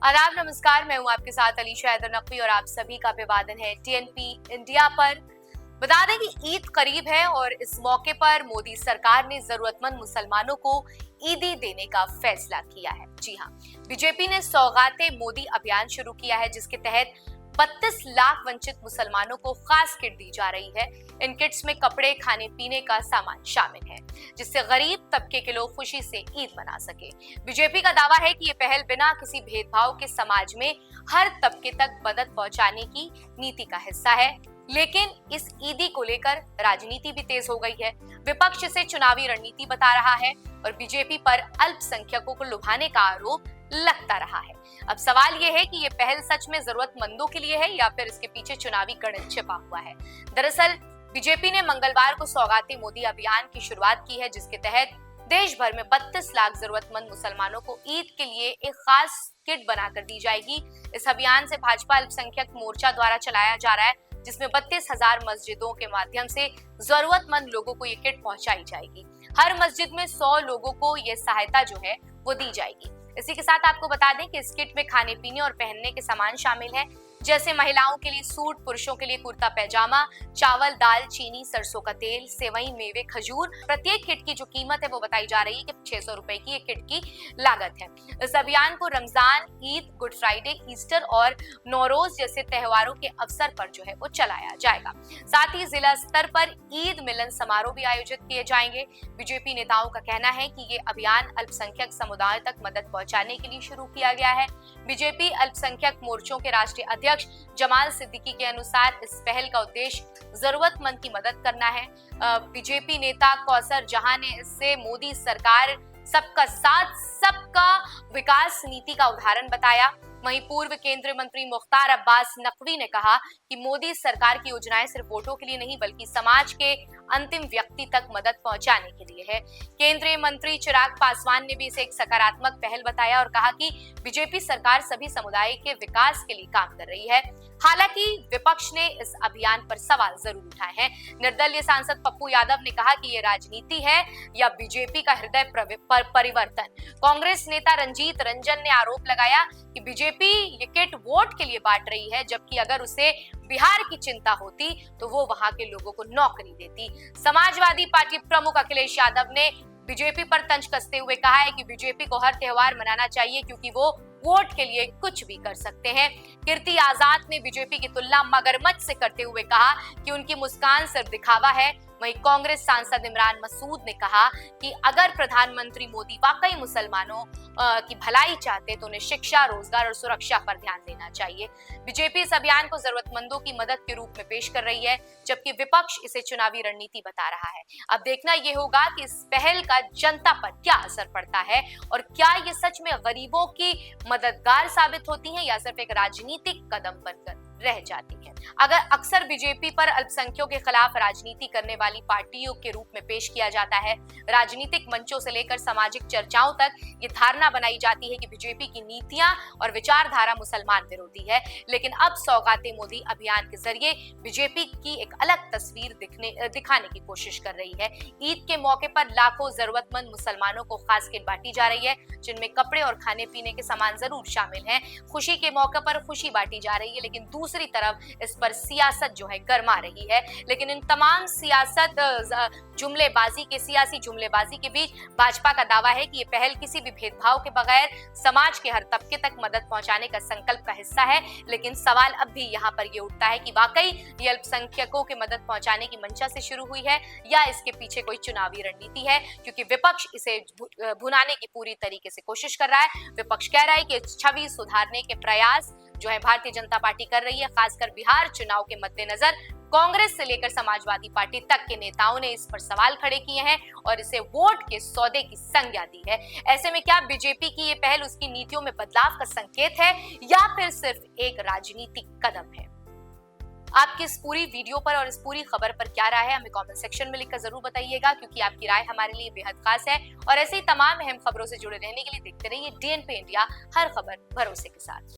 आदाब, नमस्कार। मैं हूं आपके साथ अलीशा हैदर नकवी और आप सभी का अभिवादन है टीएनपी इंडिया पर। बता दें कि ईद करीब है और इस मौके पर मोदी सरकार ने जरूरतमंद मुसलमानों को ईदी देने का फैसला किया है। जी हां, बीजेपी ने सौगाते मोदी अभियान शुरू किया है, जिसके तहत 32 लाख वंचित मुसलमानों को खास किट दी जा रही है। इन किट्स में कपड़े, खाने पीने का सामान शामिल है, जिससे गरीब तबके के लोग खुशी से ईद मना सके। बीजेपी का दावा है कि ये पहल बिना किसी भेदभाव के समाज में हर तबके तक मदद पहुंचाने की नीति का हिस्सा है। लेकिन इस ईदी को लेकर राजनीति भी तेज हो गई है। विपक्ष इसे चुनावी रणनीति बता रहा है और बीजेपी पर अल्पसंख्यकों को लुभाने का आरोप लगता रहा है। अब सवाल यह है कि ये पहल सच में जरूरतमंदों के लिए है या फिर इसके पीछे चुनावी गणित छिपा हुआ है। दरअसल बीजेपी ने मंगलवार को सौगाते मोदी अभियान की शुरुआत की है, जिसके तहत देश भर में 32 लाख जरूरतमंद मुसलमानों को ईद के लिए एक खास किट बनाकर दी जाएगी। इस अभियान से भाजपा अल्पसंख्यक मोर्चा द्वारा चलाया जा रहा है, जिसमें 32,000 मस्जिदों के माध्यम से जरूरतमंद लोगों को ये किट पहुंचाई जाएगी। हर मस्जिद में 100 लोगों को ये सहायता जो है वो दी जाएगी। इसी के साथ आपको बता दें कि इस किट में खाने पीने और पहनने के सामान शामिल है, जैसे महिलाओं के लिए सूट, पुरुषों के लिए कुर्ता पैजामा, चावल, दाल, चीनी, सरसों का तेल, सेवई, मेवे, खजूर। प्रत्येक किट की जो कीमत है वो बताई जा रही है कि 600 रुपए की एक किट की लागत है। इस अभियान को Ramzan, Eid, good Friday, Easter और नौरोज जैसे त्योहारों के अवसर पर जो है वो चलाया जाएगा। साथ ही जिला स्तर पर ईद मिलन समारोह भी आयोजित किए जाएंगे। बीजेपी नेताओं का कहना है कि ये अभियान अल्पसंख्यक समुदाय तक मदद पहुंचाने के लिए शुरू किया गया है। बीजेपी अल्पसंख्यक मोर्चों के राष्ट्रीय अध्यक्ष जमाल सिद्दीकी के अनुसार इस पहल का उद्देश्य जरूरतमंद की मदद करना है। बीजेपी नेता कौसर जहां ने इससे मोदी सरकार सबका साथ सबका विकास नीति का उदाहरण बताया। वहीं पूर्व केंद्रीय मंत्री मुख्तार अब्बास नकवी ने कहा कि मोदी सरकार की योजनाएं सिर्फ वोटों के लिए नहीं बल्कि समाज के अंतिम व्यक्ति तक मदद पहुंचाने के लिए है। केंद्रीय मंत्री चिराग पासवान ने भी इसे एक सकारात्मक पहल बताया और कहा कि बीजेपी सरकार सभी समुदाय के विकास के लिए काम कर रही है। हालांकि विपक्ष ने इस अभियान पर सवाल जरूर उठाए हैं। निर्दलीय सांसद पप्पू यादव ने कहा कि ये राजनीति है या बीजेपी का हृदय परिवर्तन। कांग्रेस नेता रंजीत रंजन ने आरोप लगाया कि बीजेपी ये किट वोट के लिए बांट रही है, जबकि अगर उसे बिहार की चिंता होती तो वो वहां के लोगों को नौकरी देती। समाजवादी पार्टी प्रमुख अखिलेश यादव ने बीजेपी पर तंज कसते हुए कहा है कि बीजेपी को हर त्योहार मनाना चाहिए क्योंकि वो वोट के लिए कुछ भी कर सकते हैं। कीर्ति आजाद ने बीजेपी की तुलना मगरमच्छ से करते हुए कहा कि उनकी मुस्कान सिर्फ दिखावा है। वहीं कांग्रेस सांसद इमरान मसूद ने कहा कि अगर प्रधानमंत्री मोदी वाकई मुसलमानों की भलाई चाहते तो उन्हें शिक्षा, रोजगार और सुरक्षा पर ध्यान देना चाहिए। बीजेपी इस अभियान को जरूरतमंदों की मदद के रूप में पेश कर रही है, जबकि विपक्ष इसे चुनावी रणनीति बता रहा है। अब देखना यह होगा कि इस पहल का जनता पर क्या असर पड़ता है और क्या ये सच में गरीबों की मददगार साबित होती है या सिर्फ एक राजनीतिक कदम बनकर रह जाती है। अगर अक्सर बीजेपी पर अल्पसंख्यकों के खिलाफ राजनीति करने वाली पार्टियों के रूप में पेश किया जाता है, राजनीतिक मंचों से लेकर सामाजिक चर्चाओं तक ये धारणा बनाई जाती है कि बीजेपी की नीतियां और विचारधारा मुसलमान विरोधी है। लेकिन अब सौगाते मोदी अभियान के जरिए बीजेपी की एक अलग तस्वीर दिखाने की कोशिश कर रही है। ईद के मौके पर लाखों जरूरतमंद मुसलमानों को खास किट बांटी जा रही है, जिनमें कपड़े और खाने पीने के सामान जरूर शामिल हैं। खुशी के मौके पर खुशी बांटी जा रही है, लेकिन दूसरी तरफ इस पर सियासत जो है गर्मा रही है। लेकिन इन तमाम सियासी जुमलेबाजी के बीच भाजपा का दावा है कि ये पहल किसी भी भेदभाव के बगैर समाज के हर तबके तक मदद पहुंचाने का संकल्प का हिस्सा है। लेकिन सवाल अब भी यहाँ पर ये उठता है कि वाकई ये अल्पसंख्यकों की मदद पहुंचाने की मंशा से शुरू हुई है या इसके पीछे कोई चुनावी रणनीति है, क्योंकि विपक्ष इसे भुनाने की पूरी तरीके से कोशिश कर रहा है। विपक्ष कह रहा है कि छवि सुधारने के प्रयास जो है भारतीय जनता पार्टी कर रही है, खासकर बिहार चुनाव के मद्देनजर कांग्रेस से लेकर समाजवादी पार्टी तक के नेताओं ने इस पर सवाल खड़े किए हैं और इसे वोट के सौदे की संज्ञा दी है। ऐसे में क्या बीजेपी की ये पहल उसकी नीतियों में बदलाव का संकेत है या फिर सिर्फ एक राजनीतिक कदम है? आपकी इस पूरी वीडियो पर और इस पूरी खबर पर क्या राय है, हमें कमेंट सेक्शन में लिखकर जरूर बताइएगा, क्योंकि आपकी राय हमारे लिए बेहद खास है। और ऐसे ही तमाम अहम खबरों से जुड़े रहने के लिए देखते रहिए डीएनपी इंडिया, हर खबर भरोसे के साथ।